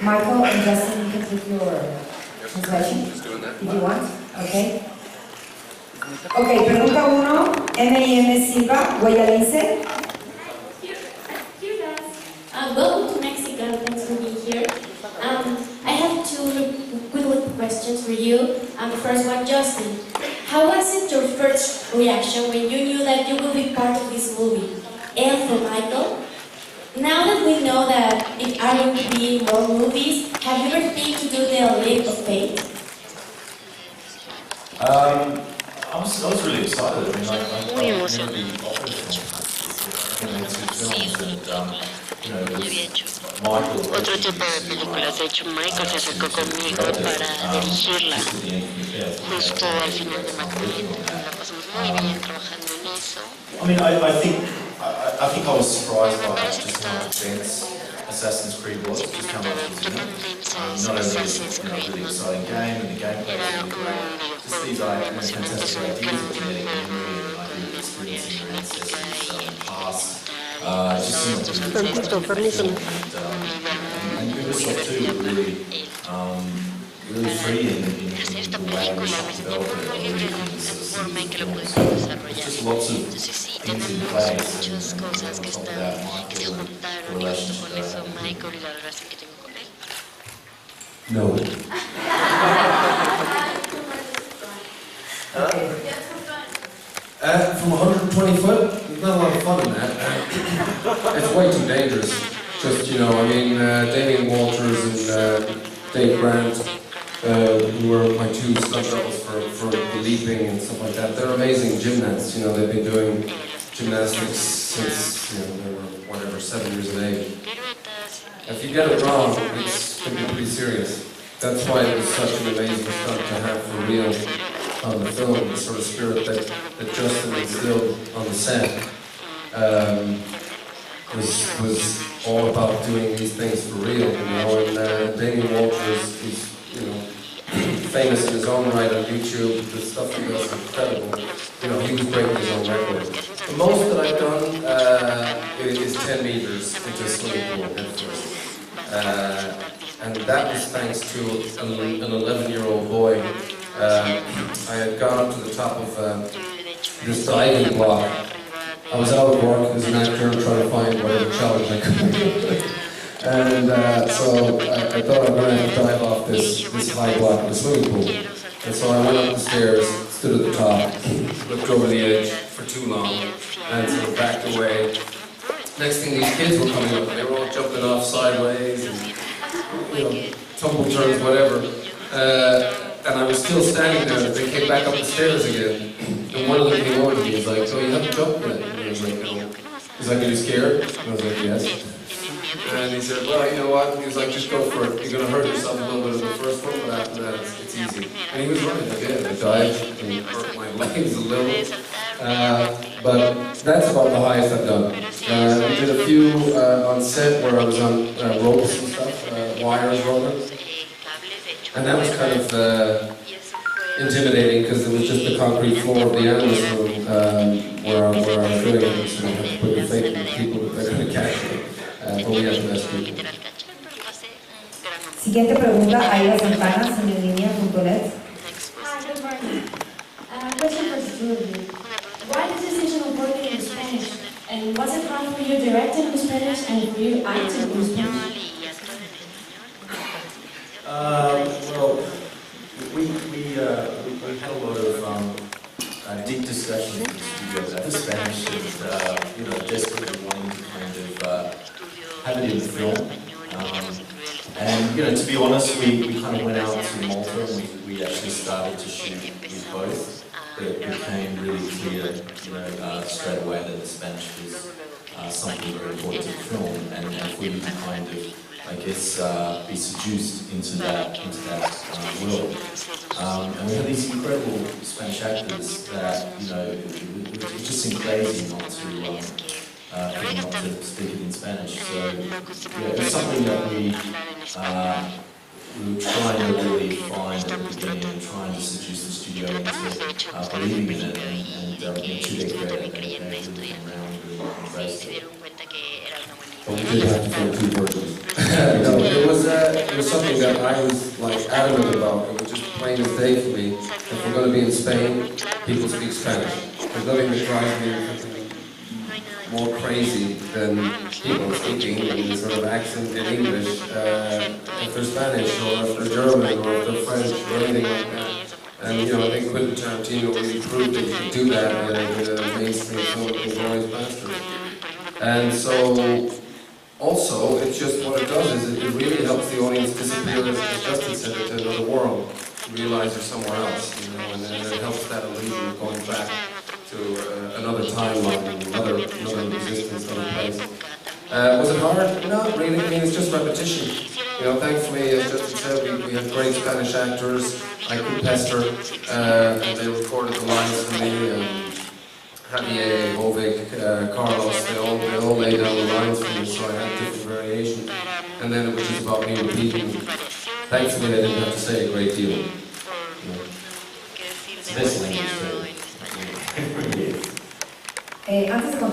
Michael and Justin, you can take your translation if you want. Okay. Okay, pregunta 1, M.I.M. Silva, Guayalense. Welcome to Mexico, thanks for being here. I have two quick questions for you. The first one, Justin. How was it your first reaction when you knew that you would be part of this movie? And for Michael, now that we know that it are going to be more movies, have you ever think to do the leap of faith? I was really excited. I mean, I really offered Otro tipo de películas. De hecho, Michael se acercó conmigo para dirigirla. Justo al final de Macbeth, la pasamos muy bien trabajando en eso. I mean, I think I was surprised by just how intense Assassin's Creed was, just how much it was not only a really exciting game and the gameplay was really great, just these fantastic ideas of genetic memory and idea of experiencing your ancestors' past. Just seemed like really and Ubisoft too really free in the way we develop it. Just lots of things in place and on top of that, Michael and the relationship. No. From 120 foot, there's not a lot of fun in that. It's way too dangerous. Just, Damien Walters and Dave Grant, who were my two stunt doubles for leaping and stuff like that. They're amazing gymnasts. They've been doing gymnastics since they were 7 years of age. If you get it wrong, it can be pretty serious. That's why it was such an amazing stunt to have for real on the film, the sort of spirit that Justin instilled on the set was all about doing these things for real, and Damien Walters is famous in his own right on YouTube. The stuff he does is incredible. He was breaking his own record. The most that I've done is 10 meters into a swimming pool head first. And that was thanks to an 11-year-old boy. I had gone up to the top of this diving block. I was out of work as an actor trying to find whatever challenge I could. And so I thought I'm going to have to dive off this high block in the swimming pool. And so I went up the stairs, stood at the top, looked over the edge for too long, and sort of backed away. Next thing, these kids were coming up, and they were all jumping off sideways, and tumble turns, whatever. And I was still standing there, and they came back up the stairs again. And one of them came over to me, he was like, "So you haven't jumped yet?" And I was like, "No." He's like, "Are you scared?" And I was like, "Yes." And he said, "Well, you know what?" He was like, "Just go for it. You're going to hurt yourself a little bit in the first one, but after that, it's easy." And he was right. I did. I dived and hurt my legs a little. But that's about the highest I've done. We did a few on set where I was on ropes and stuff, wires rolling. And that was kind of intimidating because it was just the concrete floor of the analyst room where I was doing it. So you have to put your faith in the people that they're going to catch me. But we had the best people. Siguiente pregunta, Aida Santana, semilínea.net. Hi, good morning. Question for Julie. Why the decision of working in Spanish? And was it hard for you directing in Spanish and for you acting in Spanish? Well, we had a lot of deep discussions in the studio about the Spanish and desperately wanting to kind of have it in the film. And to be honest, we kind of went out to Malta and we actually started to shoot with both. But it became really clear, straight away that the Spanish was something very important to the film, and if we could kind of, I guess, be seduced into that world. And we had these incredible Spanish actors that, it just seemed crazy not to speak it in Spanish. So, it was something that we were trying to really find at the beginning and trying to seduce the studio into believing in it, and 2 days later, they really come around and embraced it. But we did have to film 2 versions. It was something that I was like adamant about. It was just plain as day for me. If we're going to be in Spain, people speak Spanish. There's nothing that drives me more crazy than people speaking in sort of accent in English, if they're Spanish or if they're German or if they're French or anything like that. And you know, I think Quentin Tarantino really proved that you could do that with a mainstream film, Inglourious Basterds. And so, also, it's just what it does is it really helps the audience disappear, as Justin said, into another world, realize they're somewhere else, you know, and it helps that illusion of going back to another timeline, another existence, another place. Was it hard? Not really. I mean, it's just repetition. You know, thankfully, as Justin said, we had great Spanish actors. I could pester, and they recorded the lines for me. Javier, Hovig, Carlos, they all laid down the lines for me, so I had different variations. And then it was just about me repeating. Thankfully, I didn't have to say a great deal. You know. This language. Antes de continuar.